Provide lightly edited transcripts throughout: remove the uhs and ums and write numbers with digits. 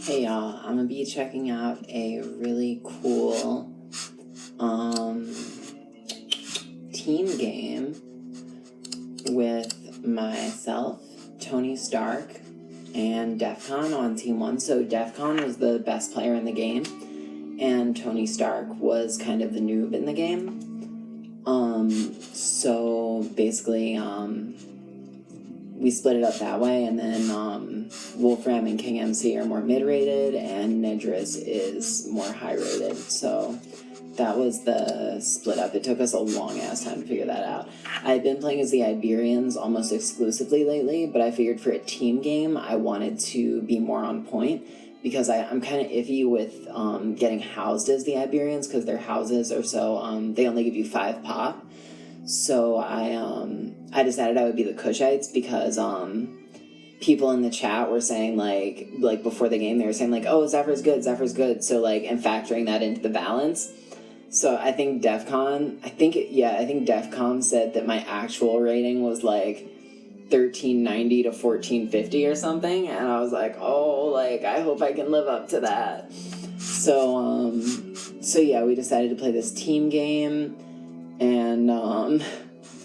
Hey y'all, I'm gonna be checking out a really cool team game with myself, tonystark, and didnt on Team 1. So didnt was the best player in the game, and tonystark was kind of the noob in the game. So basically, we split it up that way, and then Wolfrahm and King-MC are more mid-rated, and Nedris is more high-rated. So that was the split up. It took us a long-ass time to figure that out. I've been playing as the Iberians almost exclusively lately, but I figured for a team game, I wanted to be more on point, because I'm kind of iffy with getting housed as the Iberians, because their houses are so, they only give you 5 pop. So I decided I would be the Kushites, because people in the chat were saying, like before the game, they were saying, like, oh, Zephyr's good, so, like, and factoring that into the balance. So I think DEFCON said that my actual rating was, like, 1390 to 1450 or something, and I was like, oh, like, I hope I can live up to that. So yeah, we decided to play this team game, and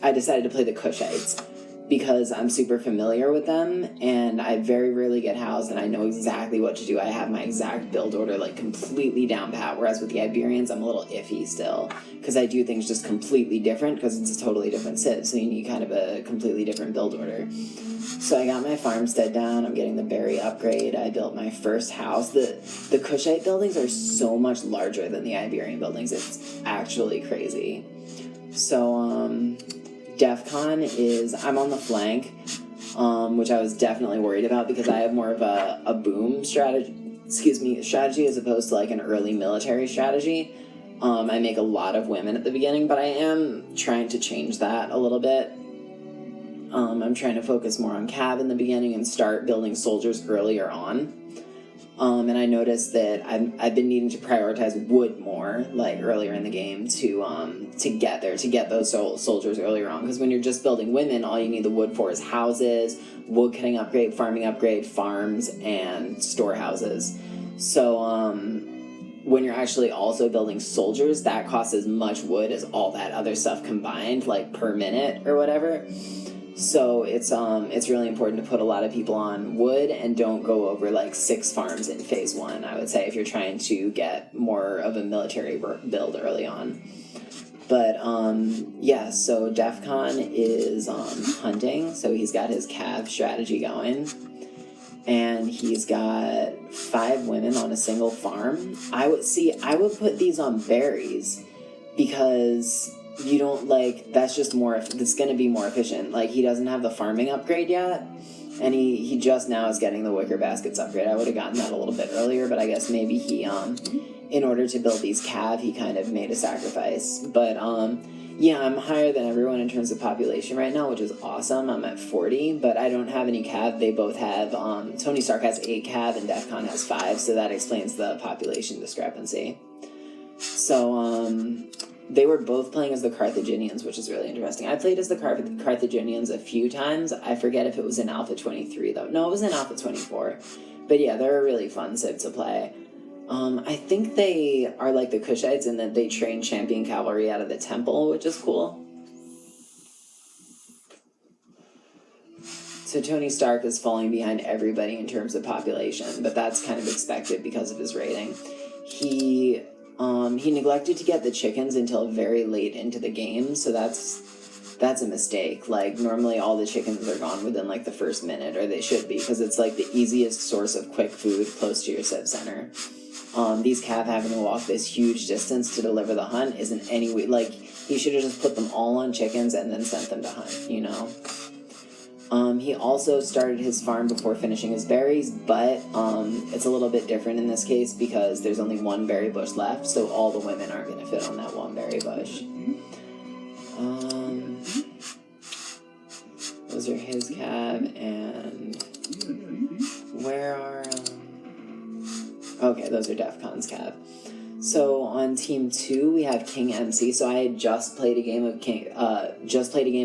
I decided to play the Kushites because I'm super familiar with them, and I very rarely get housed, and I know exactly what to do. I have my exact build order, like, completely down pat, whereas with the Iberians, I'm a little iffy still, because I do things just completely different, because it's a totally different civ, so you need kind of a completely different build order. So I got my farmstead down, I'm getting the berry upgrade, I built my first house. The Kushite buildings are so much larger than the Iberian buildings, it's actually crazy. So, DEFCON is, I'm on the flank, which I was definitely worried about because I have more of a boom strategy as opposed to, like, an early military strategy. I make a lot of women at the beginning, but I am trying to change that a little bit. I'm trying to focus more on cav in the beginning and start building soldiers earlier on. And I noticed that I've been needing to prioritize wood more, like, earlier in the game to get those soldiers earlier on. Because when you're just building women, all you need the wood for is houses, wood cutting upgrade, farming upgrade, farms, and storehouses. So, when you're actually also building soldiers, that costs as much wood as all that other stuff combined, like, per minute or whatever. So it's really important to put a lot of people on wood and don't go over, like, 6 farms in phase 1, I would say, if you're trying to get more of a military build early on. But yeah, so DEFCON is hunting, so he's got his cav strategy going, and he's got 5 women on a single farm. I would put these on berries, because you don't, like, that's going to be more efficient. Like, he doesn't have the farming upgrade yet, and he just now is getting the wicker baskets upgrade. I would have gotten that a little bit earlier, but I guess maybe he, in order to build these cav, he kind of made a sacrifice. But, yeah, I'm higher than everyone in terms of population right now, which is awesome. I'm at 40, but I don't have any cav. They both have, tonystark has 8 cav and DEFCON has 5, so that explains the population discrepancy. So, they were both playing as the Carthaginians, which is really interesting. I played as the Carthaginians a few times. I forget if it was in Alpha 23, though. No, it was in Alpha 24. But yeah, they're a really fun civ to play. I think they are like the Kushites in that they train champion cavalry out of the temple, which is cool. So tonystark is falling behind everybody in terms of population, but that's kind of expected because of his rating. He neglected to get the chickens until very late into the game, so that's a mistake. Like, normally all the chickens are gone within, like, the first minute, or they should be, because it's, like, the easiest source of quick food close to your civ center. These cav having to walk this huge distance to deliver the hunt isn't any way, like, he should have just put them all on chickens and then sent them to hunt, you know? He also started his farm before finishing his berries, but it's a little bit different in this case because there's only 1 berry bush left, so all the women aren't going to fit on that 1 berry bush. Those are his cav, and where are... Okay, those are DEFCON's cav. So on Team 2, we have King-MC. So I had just played a game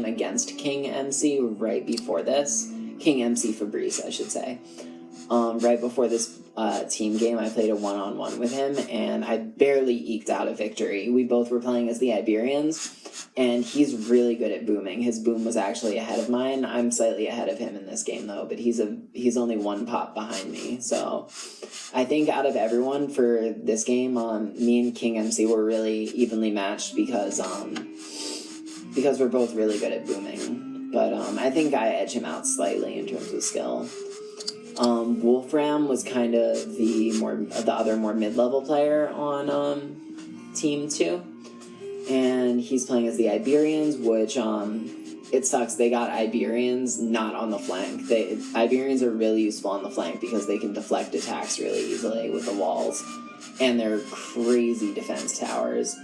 against King-MC right before this. King-MC-febreze, I should say. right before this team game, I played a one-on-one with him, and I barely eked out a victory. We both were playing as the Iberians, and he's really good at booming. His boom was actually ahead of mine. I'm slightly ahead of him in this game, though, but he's only one pop behind me. So I think out of everyone for this game, me and King-MC were really evenly matched because we're both really good at booming. But I think I edge him out slightly in terms of skill. Wolfrahm was kind of the other more mid-level player on Team 2. And he's playing as the Iberians, which it sucks. They got Iberians not on the flank. Iberians are really useful on the flank because they can deflect attacks really easily with the walls. And they're crazy defense towers.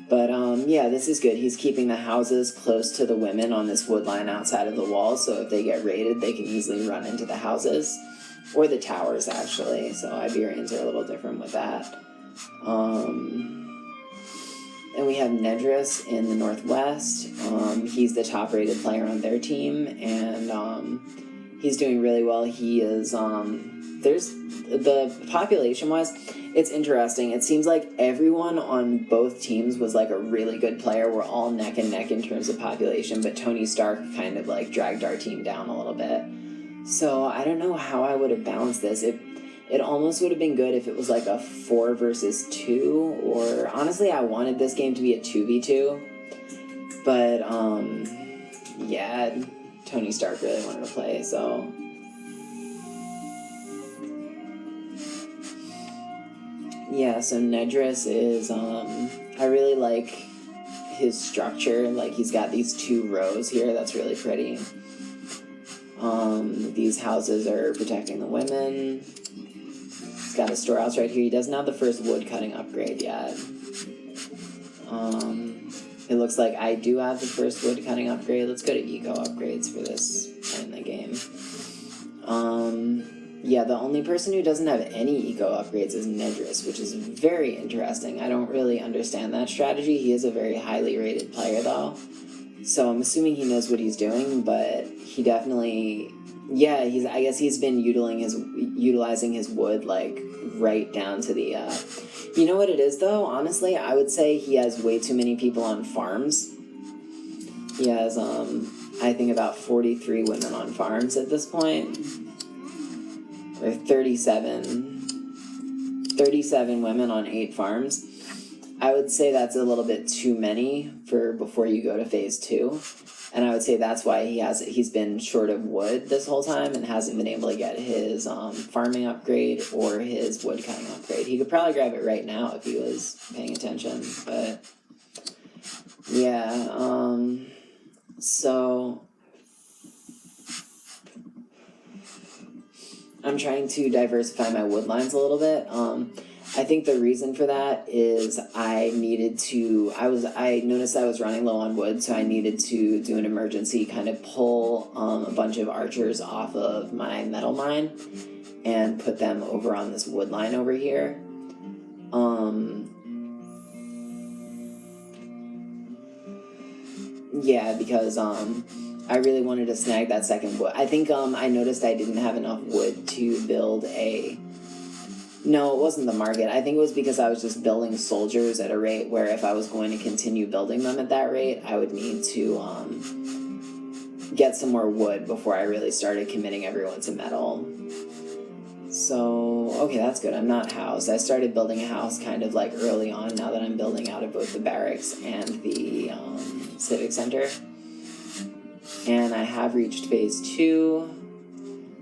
But yeah, this is good. He's keeping the houses close to the women on this wood line outside of the wall, so if they get raided, they can easily run into the houses. Or the towers, actually. So Iberians are a little different with that. And we have Nedris in the northwest. He's the top-rated player on their team, and he's doing really well. He is, the population-wise, it's interesting. It seems like everyone on both teams was like a really good player. We're all neck and neck in terms of population, but tonystark kind of like dragged our team down a little bit. So I don't know how I would have balanced this. It almost would have been good if it was like a 4 versus 2, or honestly I wanted this game to be a 2v2, but yeah, tonystark really wanted to play, so yeah, so Nedris is, I really like his structure. Like, he's got these 2 rows here, that's really pretty. These houses are protecting the women. He's got a storehouse right here. He doesn't have the first wood cutting upgrade yet. It looks like I do have the first wood cutting upgrade. Let's go to eco upgrades for this point in the game. Yeah, the only person who doesn't have any eco upgrades is Nedris, which is very interesting. I don't really understand that strategy. He is a very highly rated player, though. So I'm assuming he knows what he's doing, but he definitely... Yeah, I guess he's been utilizing his wood, like, right down to the... You know what it is, though? Honestly, I would say he has way too many people on farms. He has, I think about 43 women on farms at this point. Or 37 women on 8 farms. I would say that's a little bit too many for before you go to phase 2. And I would say that's why he's been short of wood this whole time and hasn't been able to get his farming upgrade or his wood cutting upgrade. He could probably grab it right now if he was paying attention, but yeah, so I'm trying to diversify my wood lines a little bit. I think the reason for that is I noticed I was running low on wood, so I needed to do an emergency kind of pull a bunch of archers off of my metal mine and put them over on this wood line over here. Yeah, because I really wanted to snag that second wood. I think I noticed I didn't have enough wood to build a... No, it wasn't the market. I think it was because I was just building soldiers at a rate where if I was going to continue building them at that rate, I would need to get some more wood before I really started committing everyone to metal. So, okay, that's good. I'm not housed. I started building a house kind of like early on now that I'm building out of both the barracks and the civic center. And I have reached phase 2.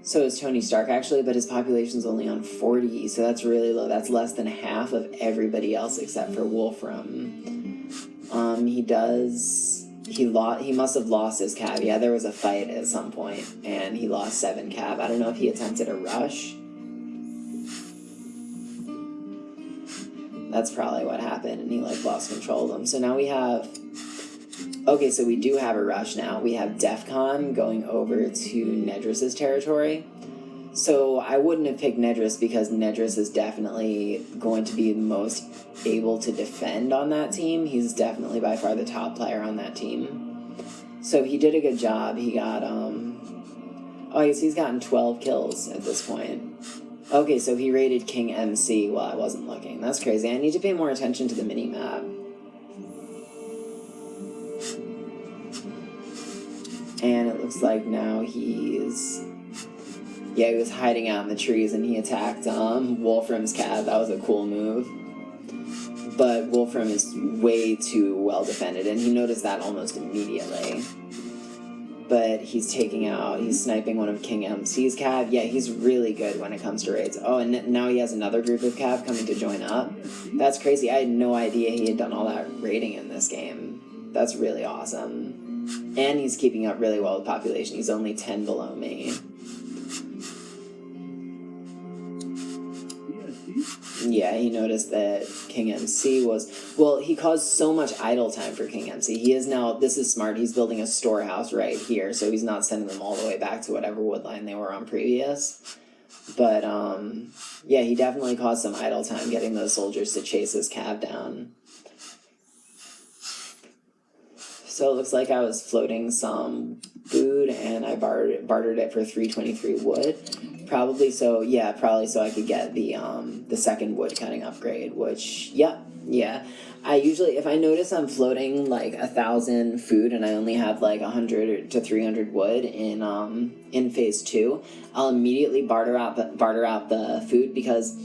So is tonystark, actually, but his population's only on 40, so that's really low. That's less than half of everybody else except for Wolfrahm. He must have lost his cab. Yeah, there was a fight at some point, and he lost 7 cab. I don't know if he attempted a rush. That's probably what happened, and he, like, lost control of them. So now we have... Okay, so we do have a rush now. We have Defcon going over to Nedris' territory. So I wouldn't have picked Nedris because Nedris is definitely going to be the most able to defend on that team. He's definitely by far the top player on that team. So he did a good job. He got, Oh, I guess he's gotten 12 kills at this point. Okay, so he raided King-MC while I wasn't looking. That's crazy. I need to pay more attention to the minimap. And it looks like now he's... Yeah, he was hiding out in the trees and he attacked Wolfram's cat. That was a cool move. But Wolfram is way too well defended, and he noticed that almost immediately. But he's sniping one of King-MC's cav. Yeah, he's really good when it comes to raids. Oh, and now he has another group of cav coming to join up. That's crazy. I had no idea he had done all that raiding in this game. That's really awesome. And he's keeping up really well with population. He's only 10 below me. Yeah, he noticed that King-MC was... Well, he caused so much idle time for King-MC. He is now... This is smart. He's building a storehouse right here, so he's not sending them all the way back to whatever woodline they were on previous. But, yeah, he definitely caused some idle time getting those soldiers to chase his cav down. So it looks like I was floating some food, and I bartered it for 323 wood. Probably so I could get the second wood cutting upgrade, which, yeah. I usually, if I notice I'm floating like 1,000 food and I only have like 100 to 300 wood in phase 2, I'll immediately barter out the food, because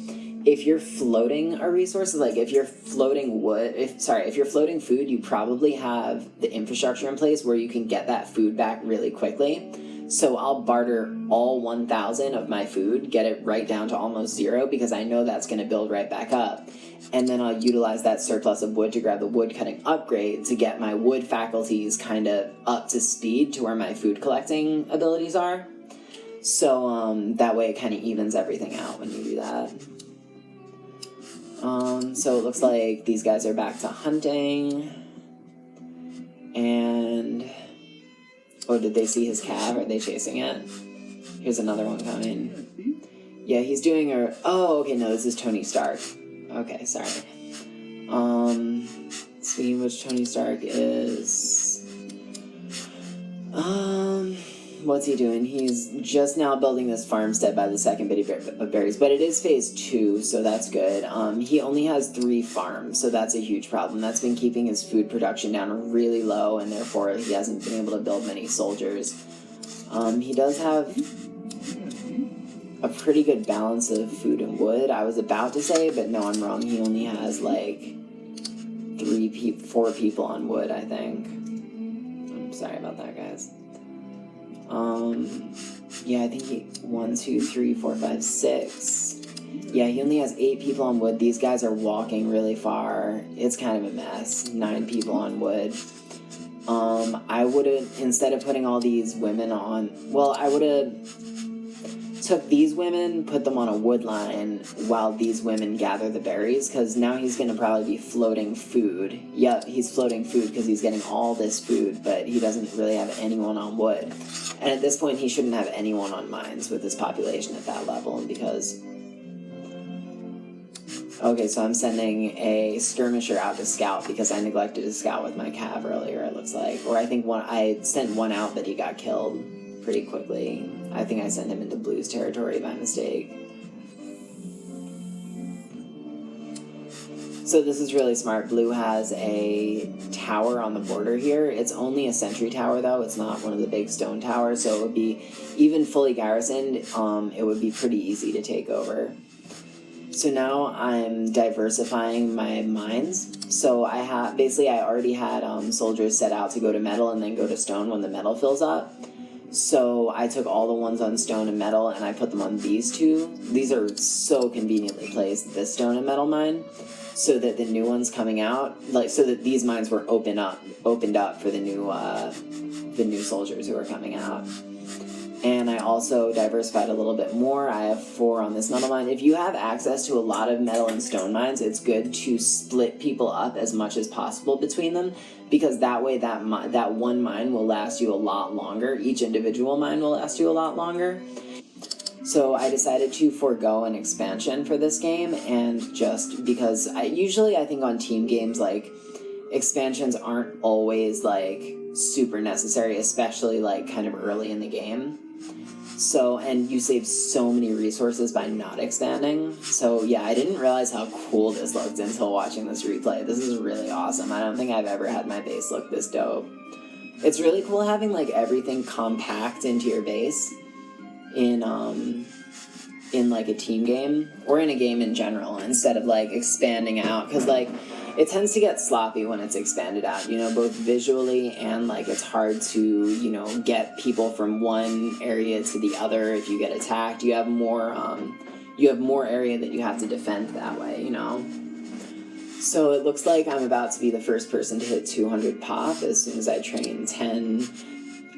if you're floating a resource, like if you're floating if you're floating food, you probably have the infrastructure in place where you can get that food back really quickly. So I'll barter all 1,000 of my food, get it right down to almost 0, because I know that's going to build right back up. And then I'll utilize that surplus of wood to grab the wood cutting upgrade to get my wood faculties kind of up to speed to where my food collecting abilities are. So that way it kind of evens everything out when you do that. So it looks like these guys are back to hunting. And... Oh, did they see his cav? Are they chasing it? Here's another one coming. Yeah, he's doing a... Oh, okay, no, this is Tony Stark. Okay, sorry. Speaking of which, Tony Stark is... What's he doing? He's just now building this farmstead by the second bit of berries, but it is phase 2, so that's good. He only has 3 farms, so that's a huge problem. That's been keeping his food production down really low, and therefore he hasn't been able to build many soldiers. He does have a pretty good balance of food and wood, I was about to say, but no, I'm wrong. He only has like 4 people on wood, I think. I'm sorry about that, guys. Yeah, I think 1, 2, 3, 4, 5, 6. Yeah, he only has 8 people on wood. These guys are walking really far. It's kind of a mess. 9 people on wood. I would have, instead of putting all these women on, well, I would have took these women, put them on a wood line while these women gather the berries, because now he's going to probably be floating food. Yep, he's floating food because he's getting all this food, but he doesn't really have anyone on wood. And at this point, he shouldn't have anyone on mines with his population at that level, because... Okay, so I'm sending a skirmisher out to scout because I neglected to scout with my cav earlier, it looks like. Or I think I sent one out, but he got killed pretty quickly. I think I sent him into Blue's territory by mistake. So this is really smart. Blue has a tower on the border here. It's only a sentry tower, though. It's not one of the big stone towers, so it would be, even fully garrisoned, it would be pretty easy to take over. So now I'm diversifying my mines. So I already had soldiers set out to go to metal and then go to stone when the metal fills up. So I took all the ones on stone and metal and I put them on these 2. These are so conveniently placed, this stone and metal mine, so that the new ones coming out, so that these mines were opened up for the new soldiers who are coming out. And I also diversified a little bit more. I have 4 on this metal mine. If you have access to a lot of metal and stone mines, it's good to split people up as much as possible between them, because that way that one mine will last you a lot longer. Each individual mine will last you a lot longer. So I decided to forego an expansion for this game, and just because I think on team games, like, expansions aren't always, like, super necessary, especially, like, kind of early in the game. So, and you save so many resources by not expanding. So yeah, I didn't realize how cool this looked until watching this replay. This is really awesome. I don't think I've ever had my base look this dope. It's really cool having like everything compact into your base in like a team game or in a game in general instead of like expanding out, because like it tends to get sloppy when it's expanded out, you know, both visually and like it's hard to, you know, get people from one area to the other. If you get attacked, you have more area that you have to defend that way, you know. So it looks like I'm about to be the first person to hit 200 pop as soon as I train 10.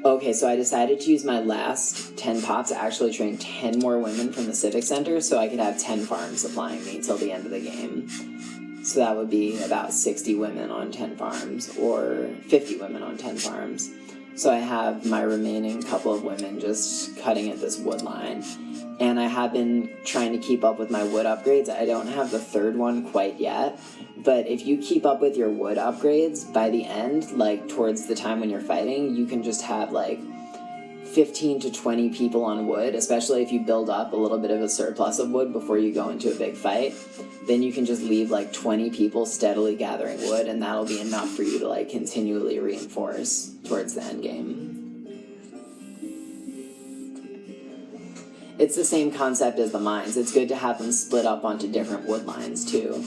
Okay, so I decided to use my last 10 pop to actually train 10 more women from the Civic Center so I could have 10 farms supplying me till the end of the game. So that would be about 60 women on 10 farms, or 50 women on 10 farms. So I have my remaining couple of women just cutting at this wood line. And I have been trying to keep up with my wood upgrades. I don't have the third one quite yet, but if you keep up with your wood upgrades, by the end, like towards the time when you're fighting, you can just have like 15 to 20 people on wood, especially if you build up a little bit of a surplus of wood before you go into a big fight. Then you can just leave like 20 people steadily gathering wood, and that'll be enough for you to like continually reinforce towards the end game. It's the same concept as the mines. It's good to have them split up onto different wood lines too.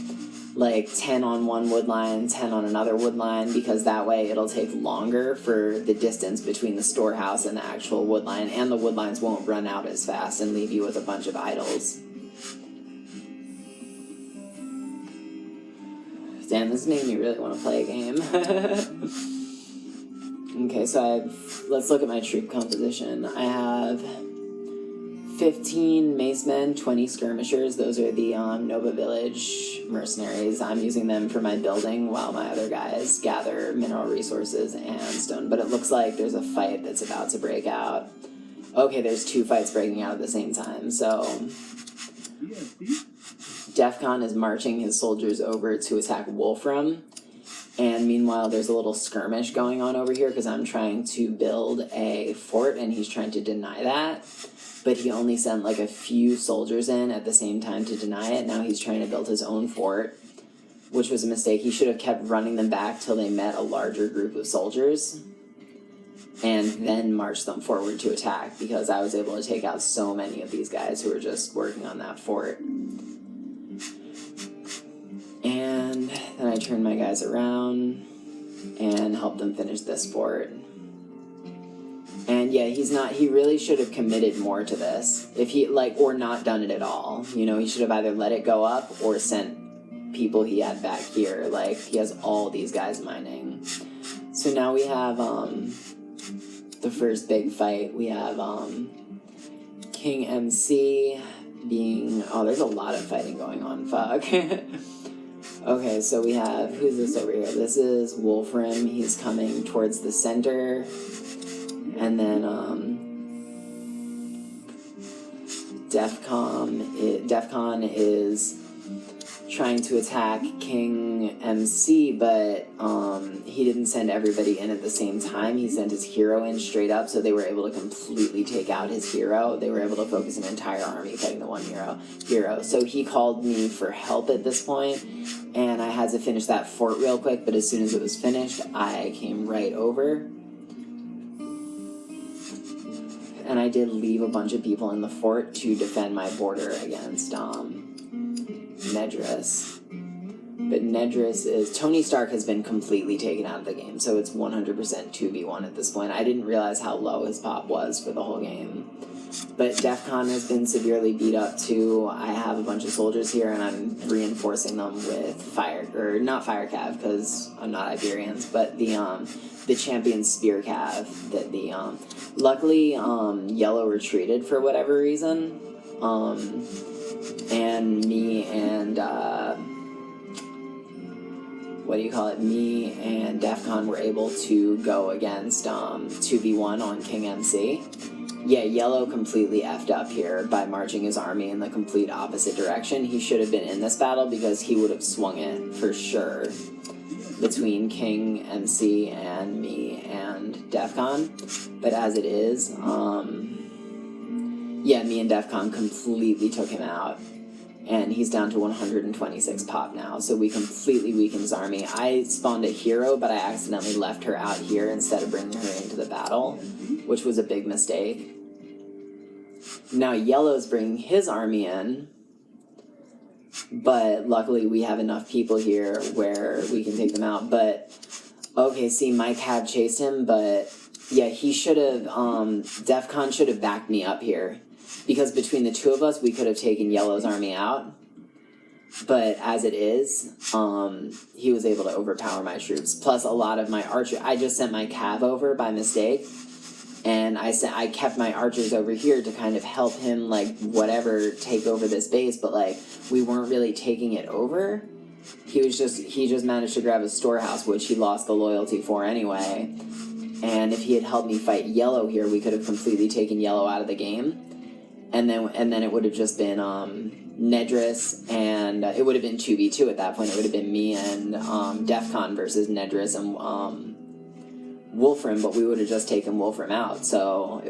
Like 10 on one wood line, 10 on another wood line, because that way it'll take longer for the distance between the storehouse and the actual wood line, and the wood lines won't run out as fast and leave you with a bunch of idols. Damn, this made me really want to play a game. Okay, so let's look at my troop composition. I have 15 macemen, 20 skirmishers. Those are the Nova Village mercenaries. I'm using them for my building while my other guys gather mineral resources and stone. But it looks like there's a fight that's about to break out. Okay, there's 2 fights breaking out at the same time. So Defcon is marching his soldiers over to attack Wolfrahm. And meanwhile, there's a little skirmish going on over here because I'm trying to build a fort and he's trying to deny that. But he only sent like a few soldiers in at the same time to deny it. Now he's trying to build his own fort, which was a mistake. He should have kept running them back till they met a larger group of soldiers and then marched them forward to attack, because I was able to take out so many of these guys who were just working on that fort. And then I turned my guys around and helped them finish this fort. And yeah, he really should have committed more to this. If he, or not done it at all. You know, he should have either let it go up or sent people he had back here. Like, he has all these guys mining. So now we have, the first big fight. We have, King-MC being, there's a lot of fighting going on, fuck. Okay, so we have, who's this over here? This is Wolfrahm. He's coming towards the center. And then, Defcon is trying to attack King-MC, but, he didn't send everybody in at the same time. He sent his hero in straight up, so they were able to completely take out his hero. They were able to focus an entire army fighting the one hero. So he called me for help at this point, and I had to finish that fort real quick, but as soon as it was finished, I came right over. And I did leave a bunch of people in the fort to defend my border against Nedris. But Nedris is... Tony Stark has been completely taken out of the game, so it's 100% 2v1 at this point. I didn't realize how low his pop was for the whole game. But Defcon has been severely beat up too. I have a bunch of soldiers here, and I'm reinforcing them with not fire cav, because I'm not Iberians, but the champion spear cav that luckily yellow retreated for whatever reason, and me and me and Defcon were able to go against 2v1 on King-MC. Yeah, yellow completely effed up here by marching his army in the complete opposite direction. He should have been in this battle because he would have swung it for sure between King-MC and me and Defcon. But as it is, Yeah, me and DEFCON completely took him out. And he's down to 126 pop now, so we completely weakened his army. I spawned a hero, but I accidentally left her out here instead of bringing her into the battle, which was a big mistake. Now Yellow's bringing his army in, but luckily we have enough people here where we can take them out. But, okay, see, my cab chased him, but yeah, he should have, DEFCON should have backed me up here. Because between the two of us, we could have taken Yellow's army out. But as it is, he was able to overpower my troops. Plus a lot of my archers. I just sent my cav over by mistake. And I kept my archers over here to kind of help him, like, whatever, take over this base. But, like, we weren't really taking it over. He just managed to grab a storehouse, which he lost the loyalty for anyway. And if he had helped me fight Yellow here, we could have completely taken Yellow out of the game. And then it would have just been Nedris, and it would have been 2v2 at that point. It would have been me and DEFCON versus Nedris and Wolfrahm, but we would have just taken Wolfrahm out. So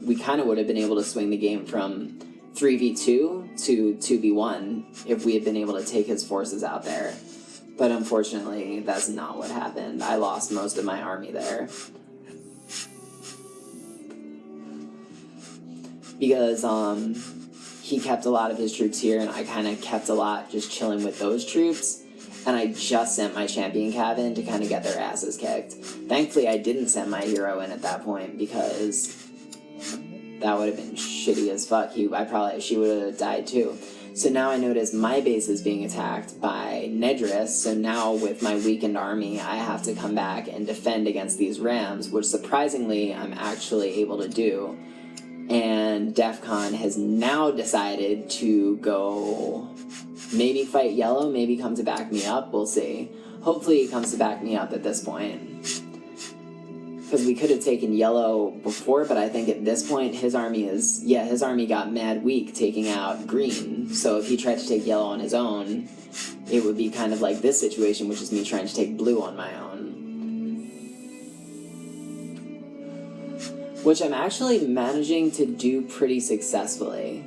we kind of would have been able to swing the game from 3v2 to 2v1 if we had been able to take his forces out there. But unfortunately, that's not what happened. I lost most of my army there. Because he kept a lot of his troops here, and I kind of kept a lot just chilling with those troops, and I just sent my champion cav in to kind of get their asses kicked. Thankfully, I didn't send my hero in at that point, because that would have been shitty as fuck. She would have died too. So now I notice my base is being attacked by Nedris, so now with my weakened army, I have to come back and defend against these rams, which surprisingly, I'm actually able to do. And DEFCON has now decided to go maybe fight Yellow, maybe come to back me up, we'll see. Hopefully he comes to back me up at this point. Because we could have taken Yellow before, but I think at this point his army got mad weak taking out Green. So if he tried to take Yellow on his own, it would be kind of like this situation, which is me trying to take Blue on my own. Which I'm actually managing to do pretty successfully.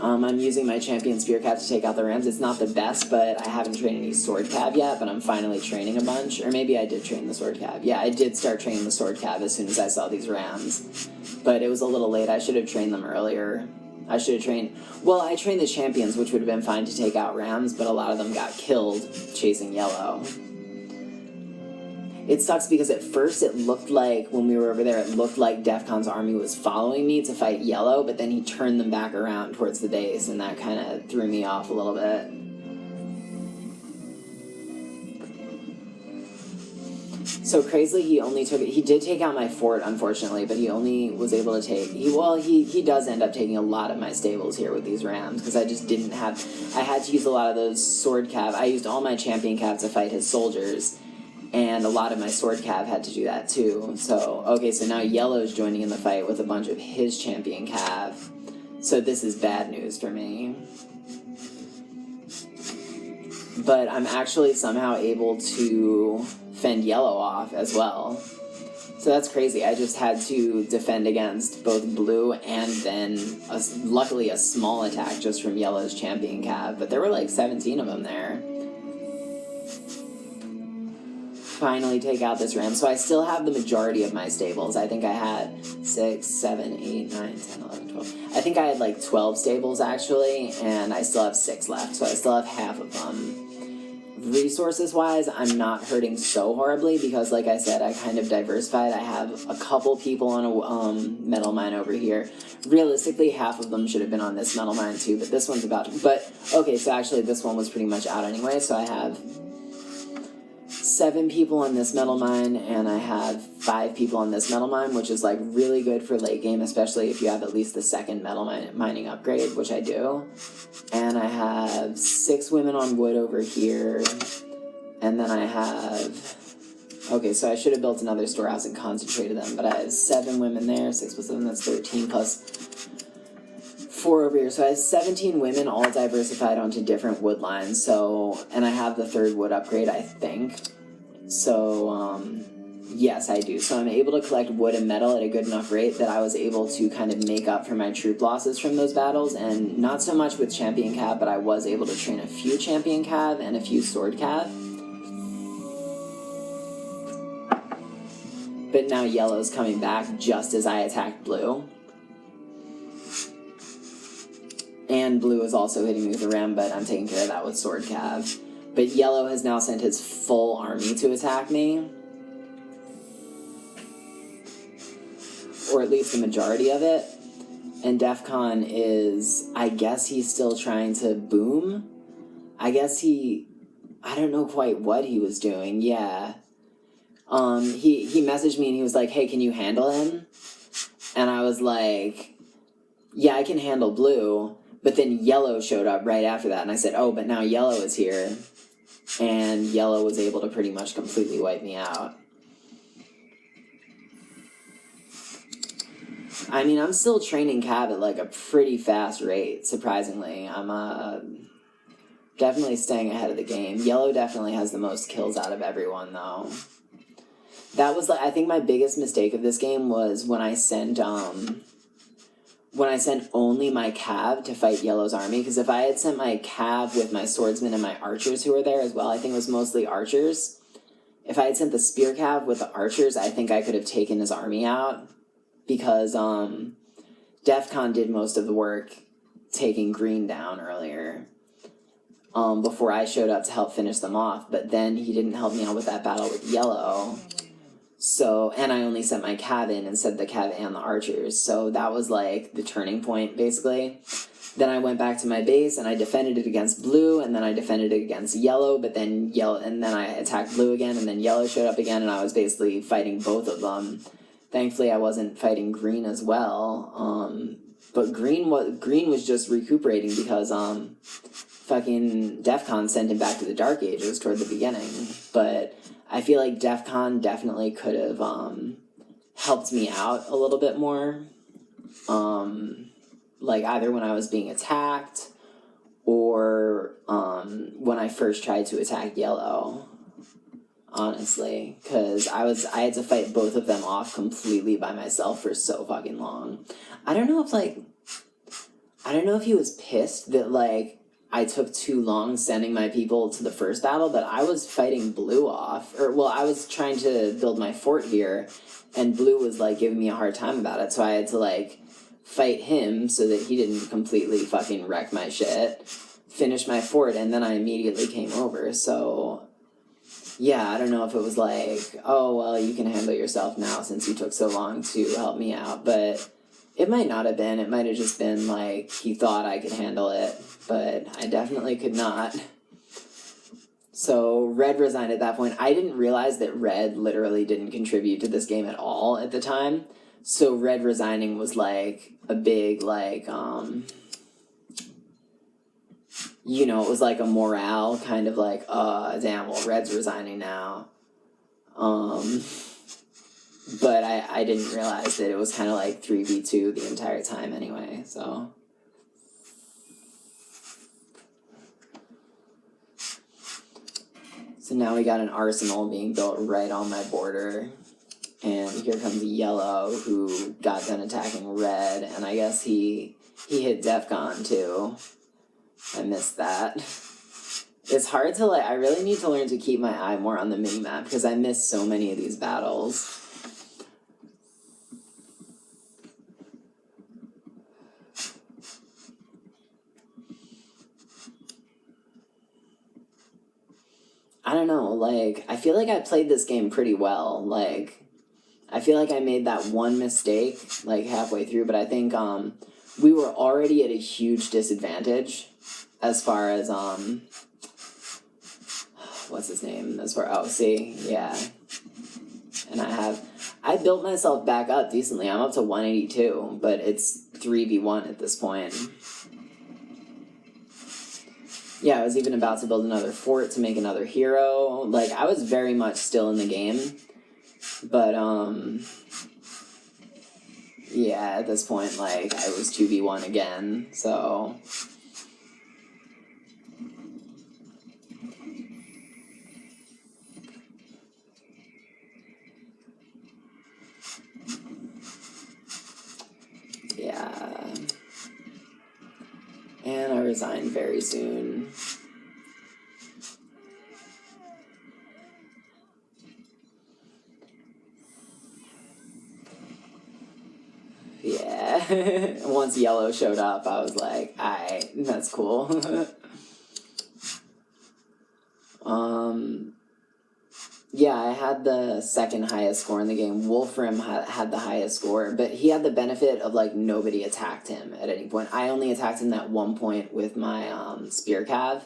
I'm using my champion spear cav to take out the rams. It's not the best, but I haven't trained any sword cav yet, but I'm finally training a bunch. Or maybe I did train the sword cav. Yeah, I did start training the sword cav as soon as I saw these rams. But it was a little late. I should have trained them earlier. I trained the champions, which would have been fine to take out rams, but a lot of them got killed chasing Yellow. It sucks because at first it looked like, when we were over there, it looked like DEFCON's army was following me to fight Yellow, but then he turned them back around towards the base, and that kind of threw me off a little bit. So crazily, he did take out my fort, unfortunately, but he only was able to take, he does end up taking a lot of my stables here with these rams, because I just didn't have, I had to use a lot of those sword cav. I used all my champion cav to fight his soldiers, and a lot of my sword cav had to do that too. So, okay, so now Yellow's joining in the fight with a bunch of his champion cav. So this is bad news for me. But I'm actually somehow able to fend Yellow off as well. So that's crazy. I just had to defend against both Blue and then, luckily, a small attack just from Yellow's champion cav. But there were like 17 of them there. Finally take out this ram. So I still have the majority of my stables. I think I had 6, 7, 8, 9, 10, 11, 12. I think I had like 12 stables actually, and I still have 6 left. So I still have half of them. Resources-wise, I'm not hurting so horribly because, like I said, I kind of diversified. I have a couple people on a metal mine over here. Realistically, half of them should have been on this metal mine too, but this one's about to... But, okay, so actually this one was pretty much out anyway, so I have 7 people on this metal mine, and I have 5 people on this metal mine, which is, like, really good for late game, especially if you have at least the second metal mining upgrade, which I do. And I have 6 women on wood over here, and then I have... Okay, so I should have built another storehouse and concentrated them, but I have 7 women there, 6 plus 7, that's 13, plus 4 over here. So I have 17 women all diversified onto different wood lines, so... And I have the 3rd wood upgrade, I think. So, Yes, I do. So I'm able to collect wood and metal at a good enough rate that I was able to kind of make up for my troop losses from those battles, and not so much with Champion Cav, but I was able to train a few Champion Cav and a few Sword Cav. But now Yellow's coming back just as I attacked Blue. And Blue is also hitting me with a ram, but I'm taking care of that with Sword Cav. But Yellow has now sent his full army to attack me. Or at least the majority of it. And Defcon is, I guess he's still trying to boom. I don't know quite what he was doing, yeah. He messaged me and he was like, hey, can you handle him? And I was like, yeah, I can handle Blue. But then Yellow showed up right after that, and I said, oh, but now Yellow is here. And Yellow was able to pretty much completely wipe me out. I mean, I'm still training Cav at, like, a pretty fast rate, surprisingly. I'm, definitely staying ahead of the game. Yellow definitely has the most kills out of everyone, though. That was, like, I think my biggest mistake of this game was when I sent only my Cav to fight Yellow's army, because if I had sent my Cav with my swordsmen and my archers who were there as well, I think it was mostly archers. If I had sent the spear Cav with the archers, I think I could have taken his army out, because Defcon did most of the work taking green down earlier, before I showed up to help finish them off, but then he didn't help me out with that battle with Yellow. So, and I only sent my Cav in instead of the Cav and the archers. So that was like the turning point, basically. Then I went back to my base and I defended it against Blue, and then I defended it against Yellow, but then then I attacked Blue again, and then Yellow showed up again, and I was basically fighting both of them. Thankfully, I wasn't fighting Green as well. But Green was just recuperating because fucking Defcon sent him back to the Dark Ages toward the beginning. But I feel like Defcon definitely could have helped me out a little bit more. Like either when I was being attacked or when I first tried to attack Yellow. Honestly, because I had to fight both of them off completely by myself for so fucking long. I don't know if he was pissed that, like, I took too long sending my people to the first battle, but I was fighting Blue off. I was trying to build my fort here, and Blue was, like, giving me a hard time about it, so I had to, like, fight him so that he didn't completely fucking wreck my shit, finish my fort, and then I immediately came over, so yeah, I don't know if it was like, oh, well, you can handle yourself now since you took so long to help me out, but it might not have been. It might have just been like he thought I could handle it, but I definitely could not. So Red resigned at that point. I didn't realize that Red literally didn't contribute to this game at all at the time, so Red resigning was like a big, like, you know, it was like a morale, kind of like, damn, well, Red's resigning now. But I didn't realize that it was kind of like 3v2 the entire time anyway, so. So now we got an arsenal being built right on my border. And here comes Yellow, who got done attacking Red, and I guess he hit Defcon too. I missed that. It's hard to, like, I really need to learn to keep my eye more on the minimap, because I miss so many of these battles. I don't know, like, I feel like I played this game pretty well. Like, I feel like I made that one mistake, like, halfway through, but I think, we were already at a huge disadvantage as far as, what's his name? Yeah. And I built myself back up decently. I'm up to 182, but it's 3v1 at this point. Yeah, I was even about to build another fort to make another hero. Like, I was very much still in the game. But, yeah, at this point, like, I was 2v1 again, so. resign very soon. Yeah. Once yellow showed up, I was like, alright, that's cool. Yeah, I had the second highest score in the game. Wolfrahm had the highest score, but he had the benefit of, like, nobody attacked him at any point. I only attacked him that one point with my spear cav,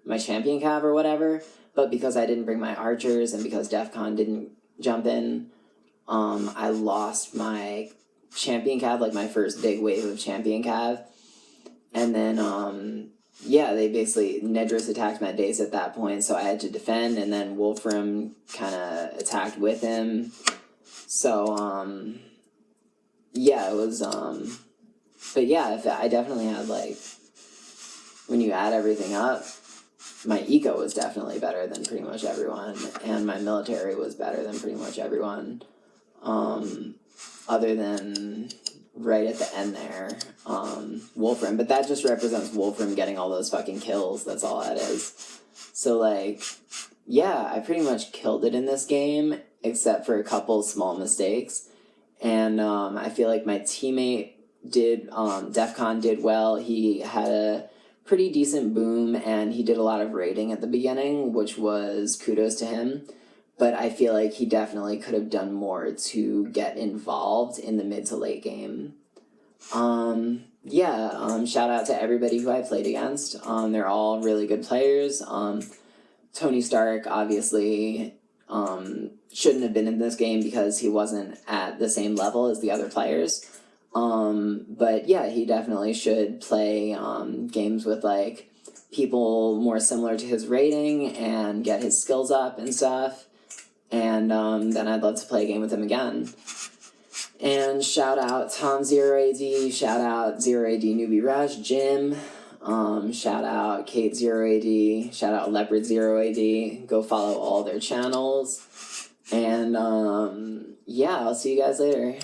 my champion cav or whatever, but because I didn't bring my archers and because DEFCON didn't jump in, I lost my champion cav, like my first big wave of champion cav, and then, yeah, they basically, Nedris attacked my base at that point, so I had to defend, and then Wolfrahm kind of attacked with him. So, yeah, it was, but yeah, I definitely had, like, when you add everything up, my eco was definitely better than pretty much everyone, and my military was better than pretty much everyone, other than right at the end there, Wolfrahm, but that just represents Wolfrahm getting all those fucking kills, that's all that is. So, like, yeah, I pretty much killed it in this game, except for a couple small mistakes, and, I feel like my teammate did, DEFCON did well. He had a pretty decent boom, and he did a lot of raiding at the beginning, which was kudos to him. But I feel like he definitely could have done more to get involved in the mid to late game. Yeah, shout out to everybody who I played against. They're all really good players. tonystark, obviously, shouldn't have been in this game because he wasn't at the same level as the other players. But yeah, he definitely should play, games with, like, people more similar to his rating and get his skills up and stuff. And then I'd love to play a game with him again. And shout out Tom0AD, shout out 0AD Newbie Rush, Jim, shout out Kate0AD, shout out Leopard0AD. Go follow all their channels. And yeah, I'll see you guys later.